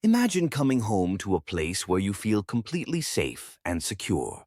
Imagine coming home to a place where you feel completely safe and secure.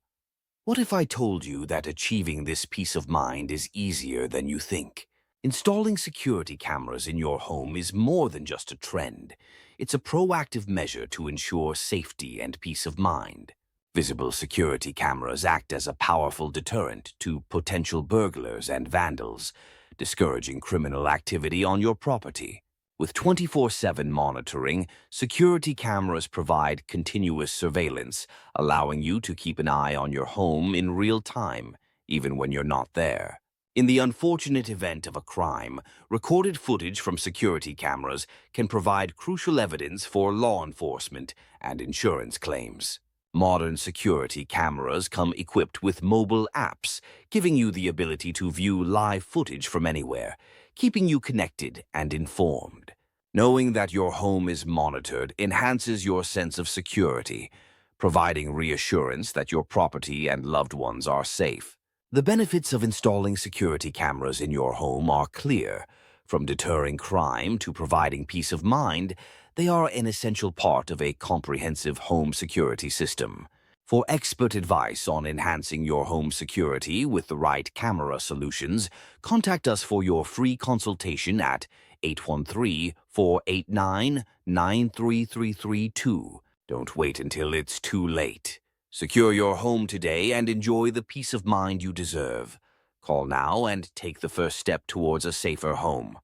What if I told you that achieving this peace of mind is easier than you think? Installing security cameras in your home is more than just a trend. It's a proactive measure to ensure safety and peace of mind. Visible security cameras act as a powerful deterrent to potential burglars and vandals, discouraging criminal activity on your property. With 24/7 monitoring, security cameras provide continuous surveillance, allowing you to keep an eye on your home in real time, even when you're not there. In the unfortunate event of a crime, recorded footage from security cameras can provide crucial evidence for law enforcement and insurance claims. Modern security cameras come equipped with mobile apps, giving you the ability to view live footage from anywhere, keeping you connected and informed. Knowing that your home is monitored enhances your sense of security, providing reassurance that your property and loved ones are safe. The benefits of installing security cameras in your home are clear. From deterring crime to providing peace of mind, they are an essential part of a comprehensive home security system. For expert advice on enhancing your home security with the right camera solutions, contact us for your free consultation at 813-489-93332. Don't wait until it's too late. Secure your home today and enjoy the peace of mind you deserve. Call now and take the first step towards a safer home.